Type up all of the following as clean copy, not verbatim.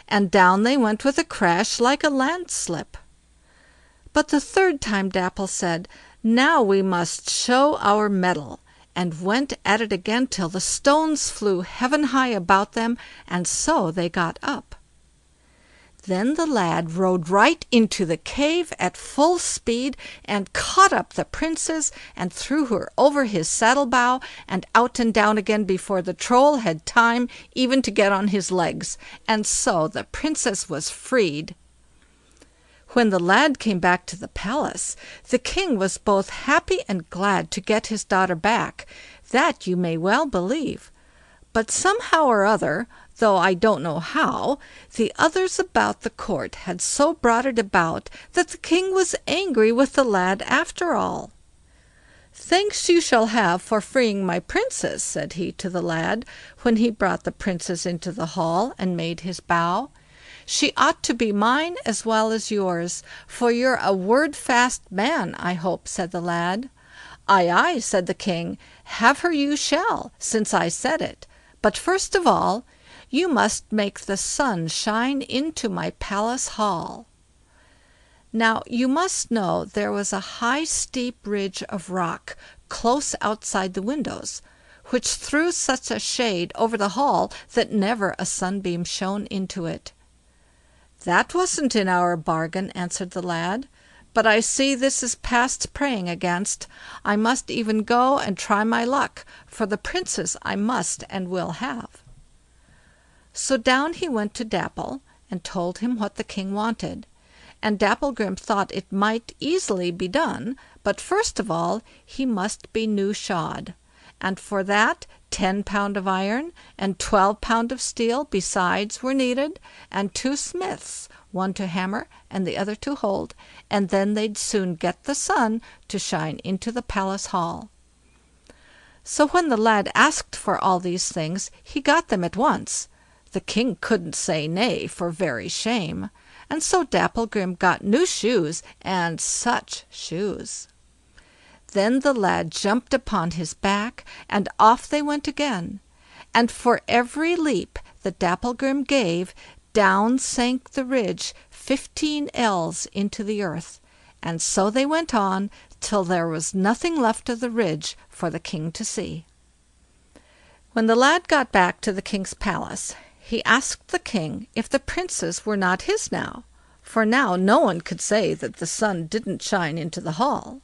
and down they went with a crash like a landslip. But the third time Dapple said, "Now we must show our mettle," and went at it again till the stones flew heaven high about them, and so they got up. Then the lad rode right into the cave at full speed, and caught up the Princess, and threw her over his saddle bow, and out and down again before the Troll had time even to get on his legs, and so the Princess was freed. When the lad came back to the palace, the king was both happy and glad to get his daughter back, that you may well believe; but somehow or other, though I don't know how, the others about the court had so brought it about that the king was angry with the lad after all. "Thanks you shall have for freeing my Princess", said he to the lad, when he brought the Princess into the hall and made his bow. "She ought to be mine as well as yours, for you're a word-fast man, I hope", said the lad. "Aye, aye", said the king, "have her you shall, since I said it; but first of all, you must make the sun shine into my palace hall." Now you must know there was a high steep ridge of rock close outside the windows, which threw such a shade over the hall that never a sunbeam shone into it. "That wasn't in our bargain", answered the lad, "but I see this is past praying against. I must even go and try my luck, for the Princess I must and will have." So down he went to Dapple, and told him what the king wanted, and Dapplegrim thought it might easily be done, but first of all he must be new shod, and for that 10 pound of iron and 12 pound of steel besides were needed, and 2 smiths, one to hammer and the other to hold, and then they'd soon get the sun to shine into the palace hall. So when the lad asked for all these things, he got them at once. The king couldn't say nay for very shame, and so Dapplegrim got new shoes, and such shoes! Then the lad jumped upon his back, and off they went again, and for every leap that Dapplegrim gave, down sank the ridge 15 ells into the earth, and so they went on till there was nothing left of the ridge for the king to see. When the lad got back to the king's palace, he asked the king if the Princess were not his now, for now no one could say that the sun didn't shine into the hall.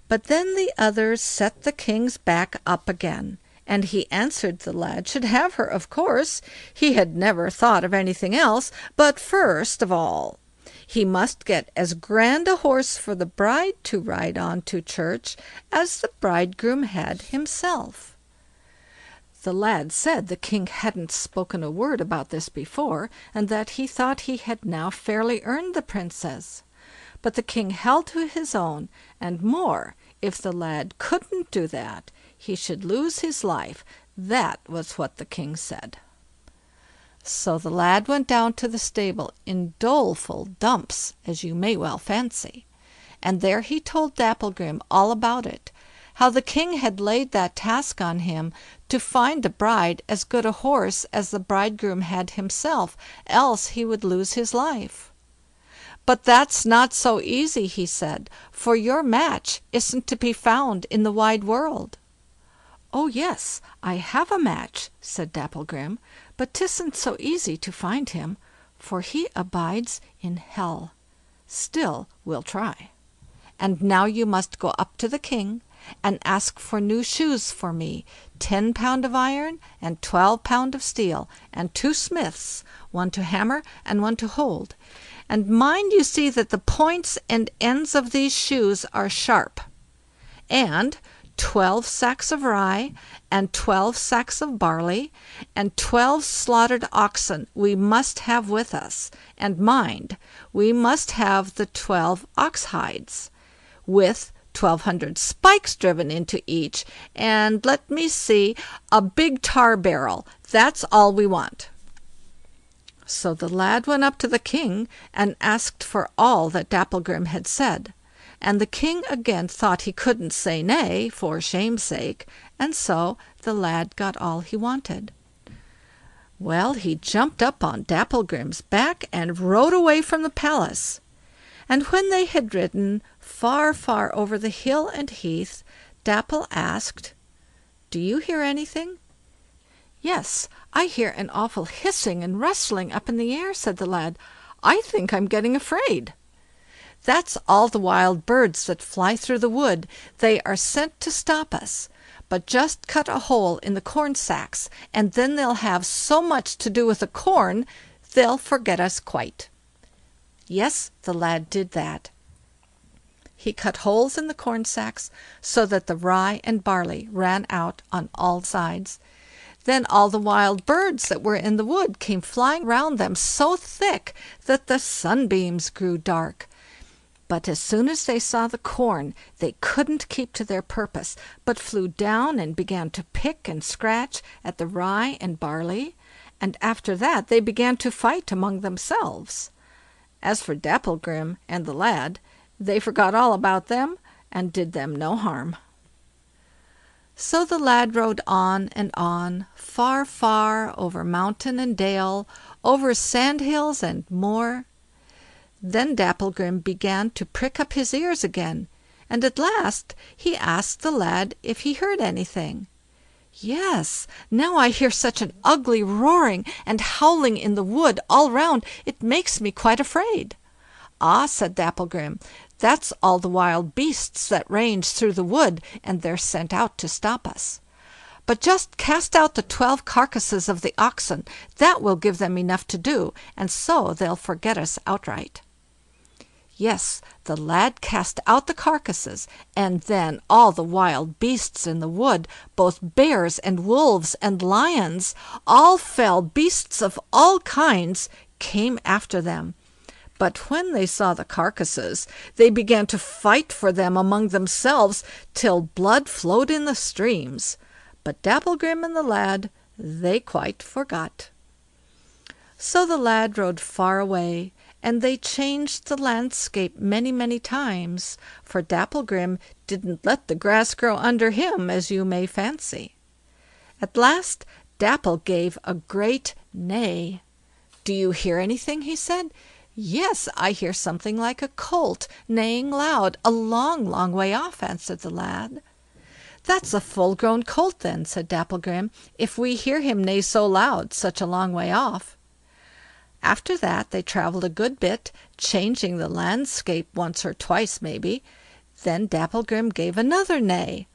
But then the others set the king's back up again, and he answered the lad should have her, of course; he had never thought of anything else, but first of all he must get as grand a horse for the bride to ride on to church as the bridegroom had himself. The lad said the king hadn't spoken a word about this before, and that he thought he had now fairly earned the Princess. But the king held to his own, and more, if the lad couldn't do that, he should lose his life, that was what the king said. So the lad went down to the stable in doleful dumps, as you may well fancy, and there he told Dapplegrim all about it, how the king had laid that task on him to find a bride as good a horse as the bridegroom had himself, else he would lose his life. "But that's not so easy", he said, "for your match isn't to be found in the wide world." "Oh yes, I have a match", said Dapplegrim, "but 'tisn't so easy to find him, for he abides in hell. Still we'll try. And now you must go up to the king, and ask for new shoes for me, 10 pound of iron and 12 pound of steel, and 2 smiths, one to hammer and one to hold, and mind you see that the points and ends of these shoes are sharp, and 12 sacks of rye, and 12 sacks of barley, and 12 slaughtered oxen we must have with us, and mind, we must have the 12 ox hides, with 1200 spikes driven into each, and let me see, a big tar barrel, that's all we want." So the lad went up to the king and asked for all that Dapplegrim had said, and the king again thought he couldn't say nay, for shame's sake, and so the lad got all he wanted. Well, he jumped up on Dapplegrim's back and rode away from the palace. And when they had ridden far, far over the hill and heath, Dapple asked, "Do you hear anything?" "Yes, I hear an awful hissing and rustling up in the air", said the lad. "I think I'm getting afraid." "That's all the wild birds that fly through the wood. They are sent to stop us. But just cut a hole in the corn sacks, and then they'll have so much to do with the corn, they'll forget us quite." Yes, the lad did that. He cut holes in the corn sacks, so that the rye and barley ran out on all sides. Then all the wild birds that were in the wood came flying round them so thick that the sunbeams grew dark. But as soon as they saw the corn, they couldn't keep to their purpose, but flew down and began to pick and scratch at the rye and barley, and after that they began to fight among themselves. As for Dapplegrim and the lad, they forgot all about them, and did them no harm. So the lad rode on, far, far, over mountain and dale, over sand hills and moor. Then Dapplegrim began to prick up his ears again, and at last he asked the lad if he heard anything. "Yes, now I hear such an ugly roaring and howling in the wood all round, it makes me quite afraid." "Ah", said Dapplegrim, "that's all the wild beasts that range through the wood, and they're sent out to stop us. But just cast out the 12 carcasses of the oxen, that will give them enough to do, and so they'll forget us outright." Yes, the lad cast out the carcasses, and then all the wild beasts in the wood, both bears and wolves and lions, all fell beasts of all kinds, came after them. But when they saw the carcasses, they began to fight for them among themselves, till blood flowed in the streams. But Dapplegrim and the lad, they quite forgot. So the lad rode far away, and they changed the landscape many, many times, for Dapplegrim didn't let the grass grow under him, as you may fancy. At last Dapple gave a great neigh. "Do you hear anything?" he said. "Yes, I hear something like a colt neighing loud, a long, long way off", answered the lad. "That's a full-grown colt then", said Dapplegrim, "if we hear him neigh so loud, such a long way off." After that they travelled a good bit, changing the landscape once or twice maybe. Then Dapplegrim gave another neigh.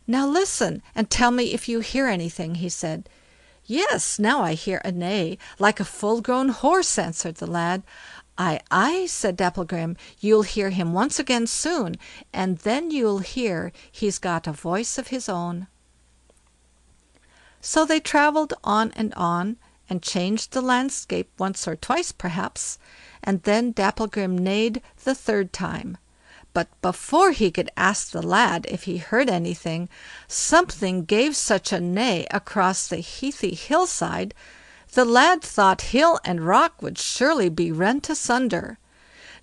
"Now listen, and tell me if you hear anything", he said. "Yes, now I hear a neigh, like a full-grown horse", answered the lad. "Aye, aye", said Dapplegrim, "you'll hear him once again soon, and then you'll hear he's got a voice of his own." So they travelled on, and changed the landscape once or twice perhaps, and then Dapplegrim neighed the third time. But before he could ask the lad if he heard anything, something gave such a neigh across the heathy hillside, the lad thought hill and rock would surely be rent asunder.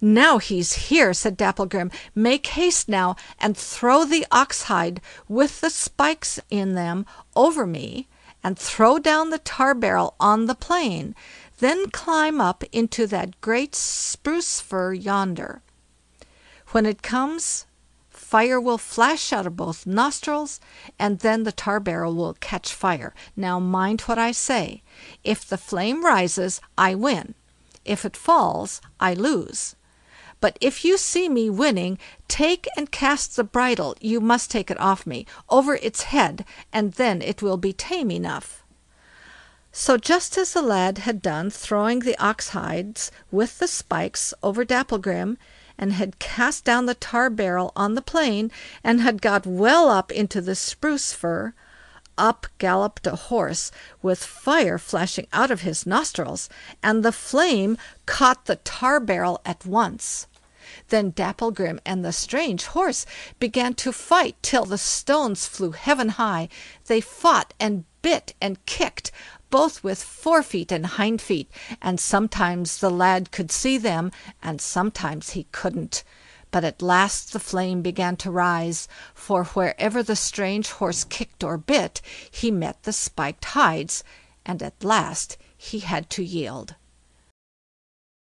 "Now he's here", said Dapplegrim. "Make haste now, and throw the ox hide, with the spikes in them, over me, and throw down the tar barrel on the plain, then climb up into that great spruce fir yonder. When it comes, fire will flash out of both nostrils, and then the tar barrel will catch fire. Now mind what I say. If the flame rises, I win; if it falls, I lose. But if you see me winning, take and cast the bridle, you must take it off me, over its head, and then it will be tame enough." So just as the lad had done, throwing the ox hides with the spikes over Dapplegrim, and had cast down the tar barrel on the plain, and had got well up into the spruce fir, up galloped a horse, with fire flashing out of his nostrils, and the flame caught the tar barrel at once. Then Dapplegrim and the strange horse began to fight till the stones flew heaven high. They fought and bit and kicked, both with forefeet and hind feet, and sometimes the lad could see them, and sometimes he couldn't. But at last the flame began to rise, for wherever the strange horse kicked or bit, he met the spiked hides, and at last he had to yield.